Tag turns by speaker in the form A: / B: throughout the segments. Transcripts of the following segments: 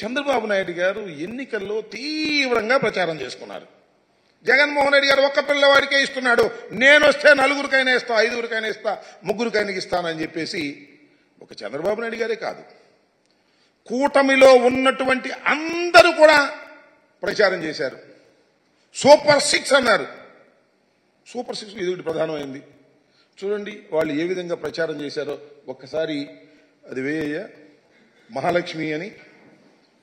A: చంద్రబాబు నాయుడు గారు ఎన్నికల్లో తీవ్రంగా ప్రచారం చేసుకున్నారు. జగన్మోహన్ రెడ్డి గారు ఒక్క పిల్లవాడికే ఇస్తున్నాడు, నేను వస్తే నలుగురికైనా ఇస్తా, ఐదుగురికైనా ఇస్తా, ముగ్గురికైనా ఇస్తానని చెప్పేసి ఒక చంద్రబాబు నాయుడు గారే కాదు, కూటమిలో ఉన్నటువంటి అందరూ కూడా ప్రచారం చేశారు. సూపర్ 6 అన్నారు. సూపర్ 6 ఇది ప్రధానమైంది. చూడండి వాళ్ళు ఏ విధంగా ప్రచారం చేశారో ఒక్కసారి అది వేయ. మహాలక్ష్మి అని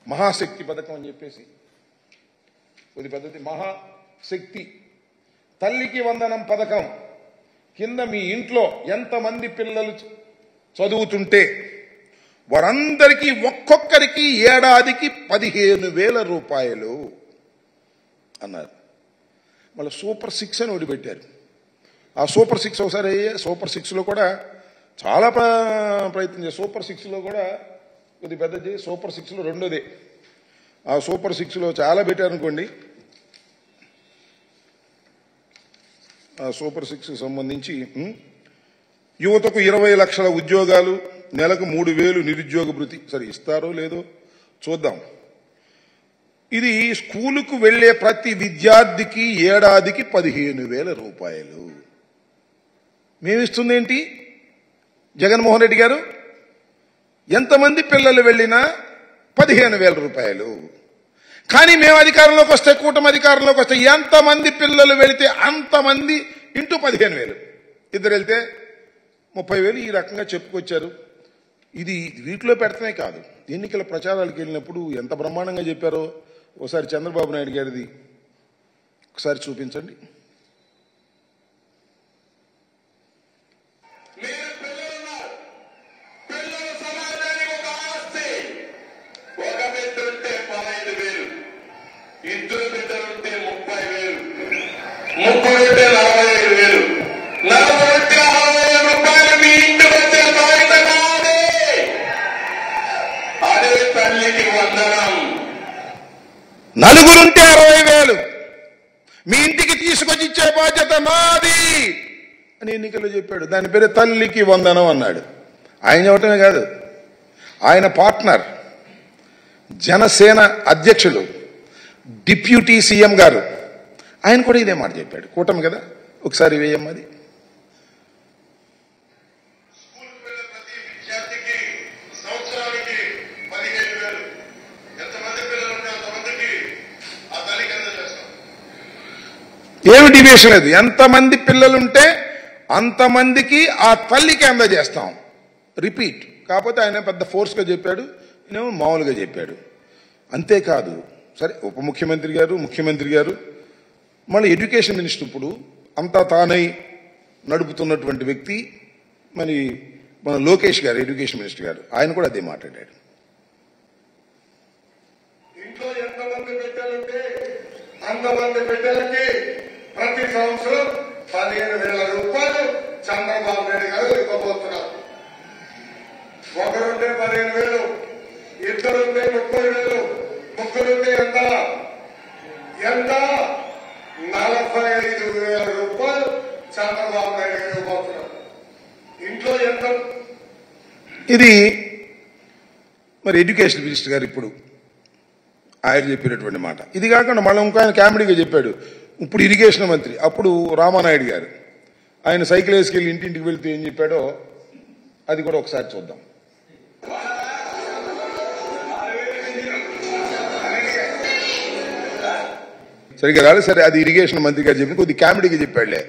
A: మహాశక్తి పథకం అని చెప్పేసి కొద్ది పద్ధతి, మహాశక్తి తల్లికి వందనం పథకం కింద మీ ఇంట్లో ఎంతమంది పిల్లలు చదువుతుంటే వారందరికీ ఒక్కొక్కరికి ఏడాదికి 15,000 రూపాయలు అన్నారు. మళ్ళీ సూపర్ 6 అని ఒకటి పెట్టారు. ఆ సూపర్ 6 ఒకసారి సూపర్ 6లో కూడా చాలా ప్రయత్నం చేశారు. సూపర్ 6లో కూడా కొద్ది పెద్దది, సూపర్ 6లో రెండోదే. ఆ సూపర్ 6లో చాలా పెట్టారనుకోండి. ఆ సూపర్ 6కి సంబంధించి యువతకు 20 లక్షల ఉద్యోగాలు, నెలకు 3,000 నిరుద్యోగ భృతి. సరే ఇస్తారో లేదో చూద్దాం. ఇది స్కూలుకు వెళ్లే ప్రతి విద్యార్థికి ఏడాదికి 15,000 రూపాయలు. మేమిస్తుంది ఏంటి జగన్మోహన్ రెడ్డి గారు? ఎంతమంది పిల్లలు వెళ్ళినా 15,000 రూపాయలు. కానీ మేము అధికారంలోకి వస్తే, కూటమి అధికారంలోకి వస్తే ఎంతమంది పిల్లలు వెళితే అంతమంది ఇంటూ 15,000. ఇద్దరు వెళ్తే 30,000 ఈ రకంగా చెప్పుకొచ్చారు. ఇది వీటిలో పెడతామే కాదు, ఎన్నికల ప్రచారాలకు వెళ్ళినప్పుడు ఎంత బ్రహ్మాండంగా చెప్పారో ఒకసారి చంద్రబాబు నాయుడు గారిది ఒకసారి చూపించండి.
B: ఇద్దరు బిడ్డలుంటే 30,000, ముగ్గురుంటే 45,000, నలుగురుంటే 60,000 రూపాయలు మీ ఇంటికి వచ్చే బాధ్యత నాది. అదే తల్లికి వందనం.
A: నలుగురుంటే 60,000 మీ ఇంటికి తీసుకొచ్చి ఇచ్చే బాధ్యత నాది అని ఎన్నికల్లో చెప్పాడు. దాని పేరు తల్లికి వందనం అన్నాడు. ఆయన చెప్పటమే కాదు, ఆయన పార్ట్నర్ జనసేన అధ్యక్షులు డిప్యూటీ సీఎం గారు ఆయన కూడా ఇదే మాట చెప్పాడు. కూటమి కదా, ఒకసారి వేయమ్మది. ఏమి డివియేషన్ లేదు, ఎంతమంది పిల్లలుంటే అంతమందికి ఆ తల్లికి అందజేస్తాం. రిపీట్. కాకపోతే ఆయన పెద్ద ఫోర్స్గా చెప్పాడు, ఈయనేమో మామూలుగా చెప్పాడు. అంతేకాదు, సరే ఉప ముఖ్యమంత్రి గారు, ముఖ్యమంత్రి గారు, మళ్ళీ ఎడ్యుకేషన్ మినిస్టర్ ఇప్పుడు అంతా తానై నడుపుతున్నటువంటి వ్యక్తి మరి మన లోకేష్ గారు, ఎడ్యుకేషన్ మినిస్టర్ గారు, ఆయన కూడా అదే మాట్లాడాడు.
B: ఇంట్లో ఎంతమంది బిడ్డలుంటే అంతమంది బిడ్డలకి ప్రతి సంవత్సరం 15,000 రూపాయలు చంద్రబాబు నాయుడు గారు ఇవ్వబోతున్నారు. ఒకరుంటే 15,000, ఇద్దరుంటే 30,000, ముగ్గురుంటే ఎంత 45,000 రూపాయలు చంద్రబాబు నాయుడు గారు ఇవ్వబోతున్నారు. ఇంట్లో ఎంత?
A: ఇది మరి ఎడ్యుకేషన్ మినిస్టర్ గారు ఇప్పుడు ఆయన చెప్పినటువంటి మాట. ఇది కాకుండా మళ్ళీ ఇంకో ఆయన కామెడీగా చెప్పాడు. ఇప్పుడు ఇరిగేషన్ మంత్రి అప్పుడు రామానాయుడు గారు, ఆయన సైకిల్ వేసుకెళ్ళి ఇంటింటికి వెళ్తే ఏం చెప్పాడో అది కూడా ఒకసారి చూద్దాం. సరిగ్గా రాలేదు, సరే అది ఇరిగేషన్ మంత్రి గారు చెప్పి కొద్ది కామెడీగా చెప్పాడులే.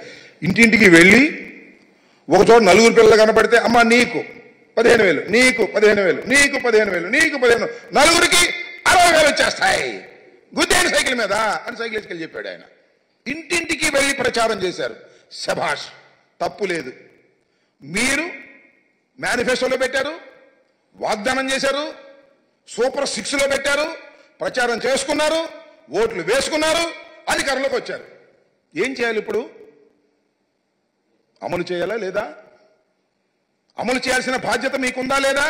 A: ఇంటింటికి వెళ్ళి ఒకచోట నలుగురు పిల్లలు కనపడితే అమ్మ నీకు 15,000, నీకు 15,000, నీకు 15,000, నీకు 15,000, నలుగురికి 60,000 వచ్చేస్తాయి, గుద్దేడు సైకిల్ మీద అని సైకిల్ వేసుకెళ్ళి చెప్పాడు ఆయన. ఇంటింటికి వెళ్ళి ప్రచారం చేశారు. శభాష్, తప్పు లేదు. మీరు మేనిఫెస్టోలో పెట్టారు, వాగ్దానం చేశారు, సూపర్ 6లో పెట్టారు, ప్రచారం చేసుకున్నారు, ఓట్లు వేసుకున్నారు, అధికారంలోకి వచ్చారు. ఏం చేయాలి ఇప్పుడు? అమలు చేయాలా లేదా? అమలు చేయాల్సిన బాధ్యత మీకుందా లేదా?